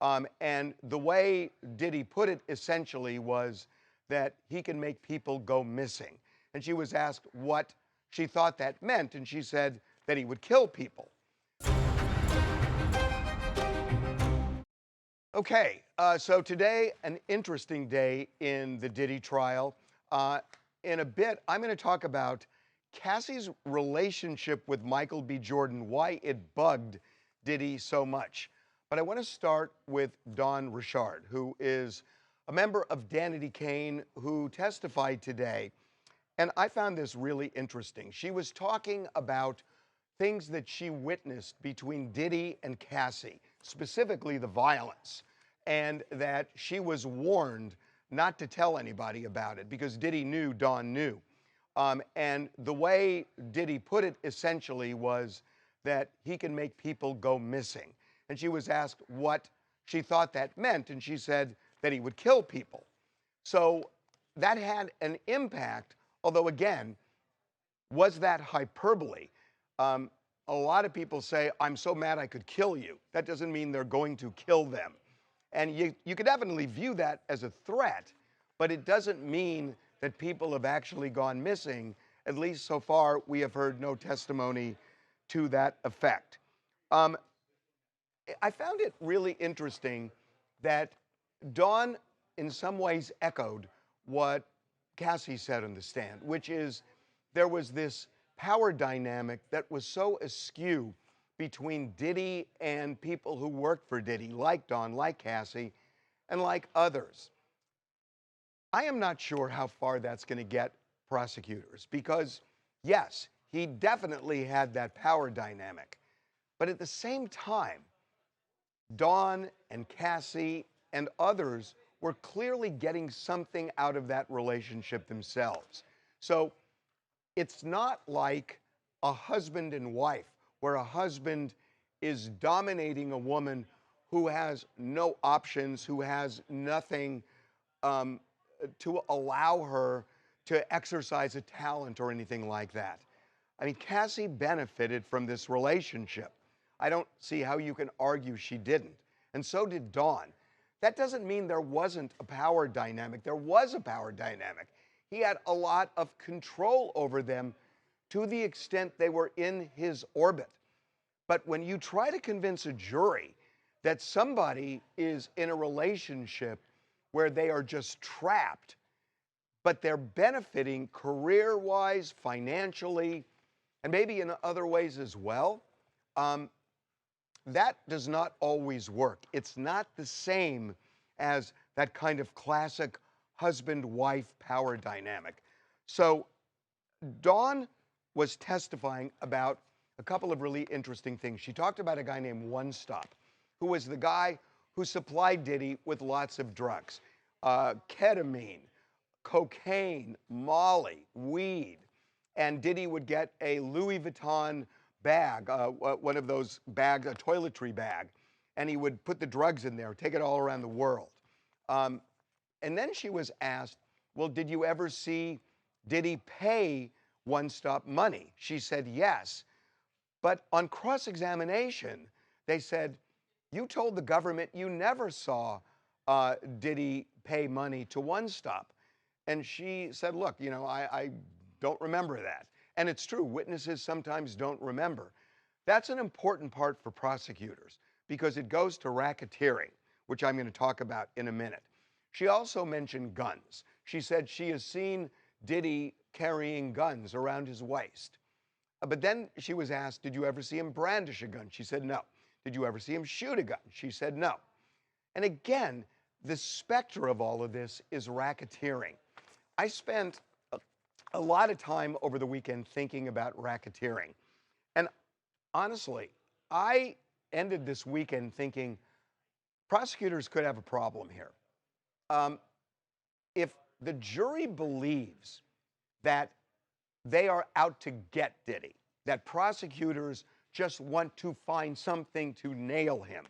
And the way Diddy put it essentially was that he can make people go missing. And she was asked what she thought that meant, and she said that he would kill people. Okay, so today, an interesting day in the Diddy trial. In a bit, I'm going to talk about Cassie's relationship with Michael B. Jordan, why it bugged Diddy so much. But I want to start with Dawn Richard, who is a member of Danity Kane, who testified today. And I found this really interesting. She was talking about things that she witnessed between Diddy and Cassie, specifically the violence, and that she was warned not to tell anybody about it because Diddy knew Dawn knew. And the way Diddy put it essentially was that he can make people go missing. And she was asked what she thought that meant, and she said that he would kill people. So that had an impact, although again, was that hyperbole? A lot of people say, I'm so mad I could kill you. That doesn't mean they're going to kill them. And you could definitely view that as a threat, but it doesn't mean that people have actually gone missing. At least so far, we have heard no testimony to that effect. I found it really interesting that Dawn, in some ways, echoed what Cassie said on the stand, which is there was this power dynamic that was so askew between Diddy and people who worked for Diddy, like Dawn, like Cassie, and like others. I am not sure how far that's going to get prosecutors because, yes, he definitely had that power dynamic. But at the same time, Dawn and Cassie and others were clearly getting something out of that relationship themselves. So it's not like a husband and wife, where a husband is dominating a woman who has no options, who has nothing to allow her to exercise a talent or anything like that. I mean, Cassie benefited from this relationship. I don't see how you can argue she didn't. And so did Dawn. That doesn't mean there wasn't a power dynamic. There was a power dynamic. He had a lot of control over them to the extent they were in his orbit. But when you try to convince a jury that somebody is in a relationship where they are just trapped, but they're benefiting career-wise, financially, and maybe in other ways as well, that does not always work. It's not the same as that kind of classic husband-wife power dynamic. So Dawn was testifying about a couple of really interesting things. She talked about a guy named One Stop, who was the guy who supplied Diddy with lots of drugs, ketamine, cocaine, Molly, weed. And Diddy would get a Louis Vuitton bag, one of those bags, a toiletry bag, and he would put the drugs in there, take it all around the world. And then she was asked, well, did you ever see Diddy pay One Stop money? She said yes. But on cross-examination, they said, you told the government you never saw Diddy pay money to One Stop. And she said, look, you know, I don't remember that. And it's true, witnesses sometimes don't remember. That's an important part for prosecutors because it goes to racketeering, which I'm going to talk about in a minute. She also mentioned guns. She said she has seen Diddy carrying guns around his waist. But then she was asked, did you ever see him brandish a gun? She said no. Did you ever see him shoot a gun? She said no. And again, the specter of all of this is racketeering. I spent a lot of time over the weekend thinking about racketeering. And honestly, I ended this weekend thinking prosecutors could have a problem here. If the jury believes that they are out to get Diddy, that prosecutors just want to find something to nail him,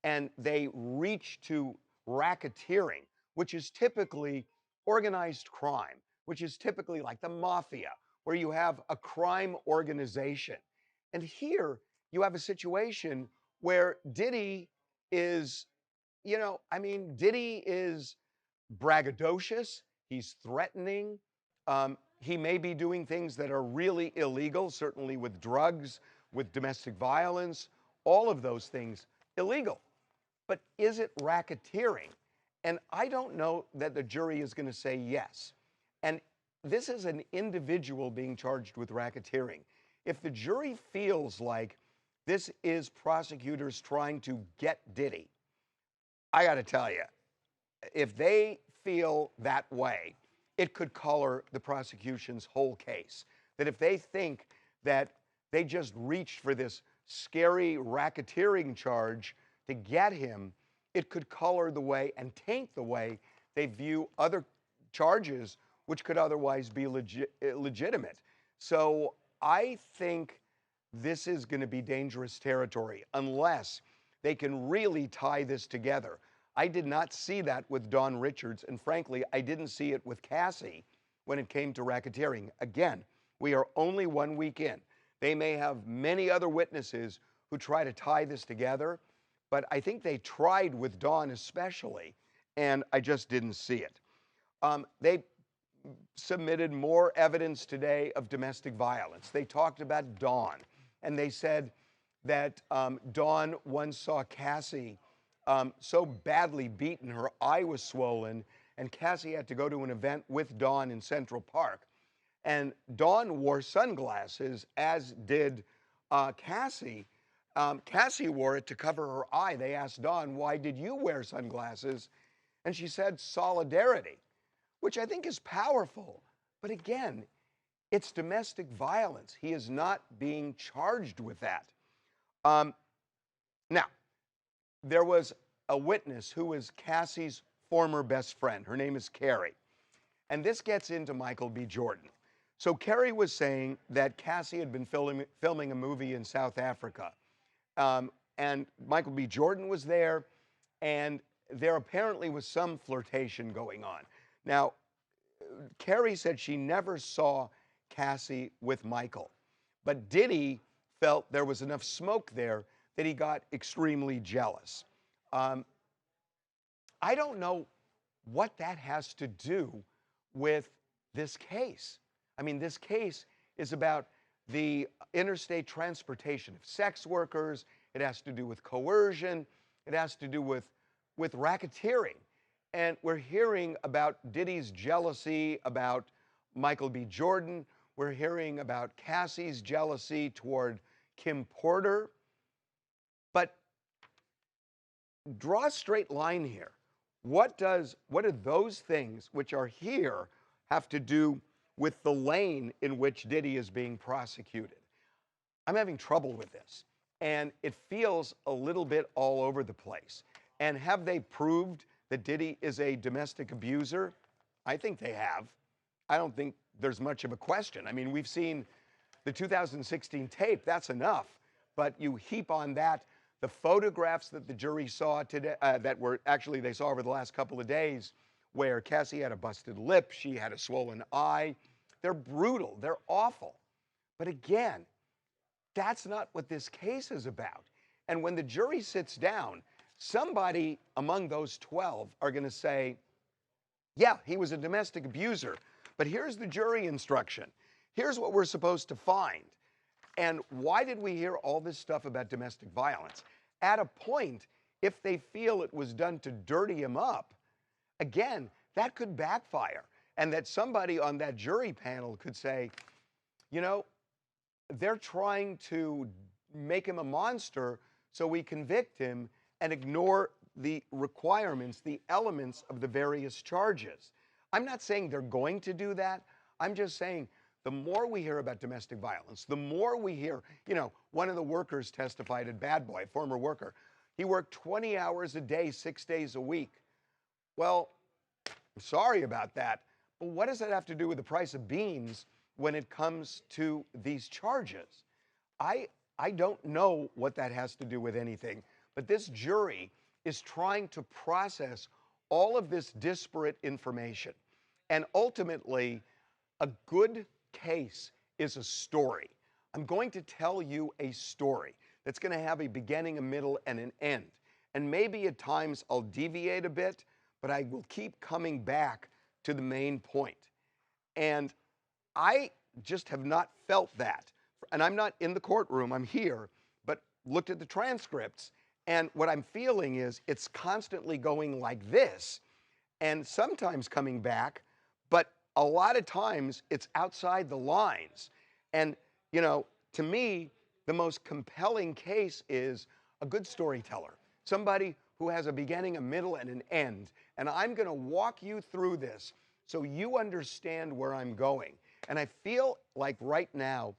and they reach to racketeering, which is typically organized crime, which is typically like the mafia, where you have a crime organization. And here you have a situation where Diddy is I mean, Diddy is braggadocious. He's threatening. He may be doing things that are really illegal, certainly with drugs, with domestic violence, all of those things illegal. But is it racketeering? And I don't know that the jury is going to say yes. And this is an individual being charged with racketeering. If the jury feels like this is prosecutors trying to get Diddy, I got to tell you, if they feel that way, it could color the prosecution's whole case. That if they think that they just reached for this scary racketeering charge to get him, it could color the way and taint the way they view other charges which could otherwise be legitimate. So I think this is going to be dangerous territory unless they can really tie this together. I did not see that with Dawn Richards, and frankly, I didn't see it with Cassie when it came to racketeering. Again, we are only 1 week in. They may have many other witnesses who try to tie this together, but I think they tried with Dawn especially, and I just didn't see it. They submitted more evidence today of domestic violence. They talked about Dawn, and they said that Dawn once saw Cassie so badly beaten, her eye was swollen, and Cassie had to go to an event with Dawn in Central Park. And Dawn wore sunglasses, as did Cassie. Cassie wore it to cover her eye. They asked Dawn, "Why did you wear sunglasses?" And she said, "Solidarity," which I think is powerful. But again, it's domestic violence. He is not being charged with that. Now, there was a witness who was Cassie's former best friend. Her name is Carrie. And this gets into Michael B. Jordan. So Carrie was saying that Cassie had been filming a movie in South Africa. And Michael B. Jordan was there, and there apparently was some flirtation going on. Now, Carrie said she never saw Cassie with Michael, but Diddy felt there was enough smoke there that he got extremely jealous. I don't know what that has to do with this case. I mean, this case is about the interstate transportation of sex workers. It has to do with coercion. It has to do with racketeering. And we're hearing about Diddy's jealousy about Michael B. Jordan. We're hearing about Cassie's jealousy toward Kim Porter. But draw a straight line here. What do those things which are here have to do with the lane in which Diddy is being prosecuted? I'm having trouble with this. And it feels a little bit all over the place. And have they proved that Diddy is a domestic abuser? I think they have. I don't think there's much of a question. I mean, we've seen the 2016 tape, that's enough. But you heap on that the photographs that the jury saw today, they saw over the last couple of days, where Cassie had a busted lip, she had a swollen eye. They're brutal, they're awful. But again, that's not what this case is about. And when the jury sits down, somebody among those 12 are going to say, yeah, he was a domestic abuser, but here's the jury instruction. Here's what we're supposed to find. And why did we hear all this stuff about domestic violence? At a point, if they feel it was done to dirty him up, again, that could backfire. And that somebody on that jury panel could say, they're trying to make him a monster so we convict him and ignore the requirements, the elements of the various charges. I'm not saying they're going to do that. I'm just saying the more we hear about domestic violence, the more we hear, one of the workers testified at Bad Boy, former worker. He worked 20 hours a day, 6 days a week. Well, I'm sorry about that, but what does that have to do with the price of beans when it comes to these charges? I don't know what that has to do with anything, but this jury is trying to process all of this disparate information. And ultimately, a good case is a story. I'm going to tell you a story that's going to have a beginning, a middle, and an end. And maybe at times I'll deviate a bit, but I will keep coming back to the main point. And I just have not felt that. And I'm not in the courtroom, I'm here, but looked at the transcripts. And what I'm feeling is it's constantly going like this and sometimes coming back, but a lot of times it's outside the lines. And, you know, to me, the most compelling case is a good storyteller, somebody who has a beginning, a middle, and an end. And I'm going to walk you through this so you understand where I'm going. And I feel like right now,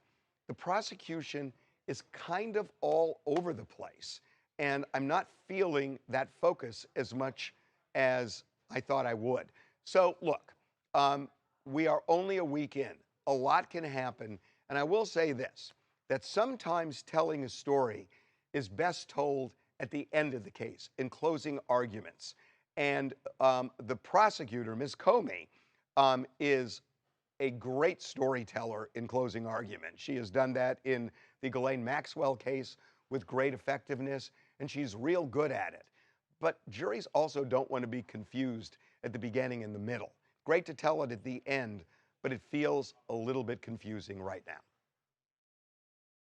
the prosecution is kind of all over the place. And I'm not feeling that focus as much as I thought I would. So, look, we are only a week in. A lot can happen. And I will say this, that sometimes telling a story is best told at the end of the case, in closing arguments. And the prosecutor, Ms. Comey, is a great storyteller in closing argument. She has done that in the Ghislaine Maxwell case with great effectiveness, and she's real good at it. But juries also don't want to be confused at the beginning and the middle. Great to tell it at the end, but it feels a little bit confusing right now.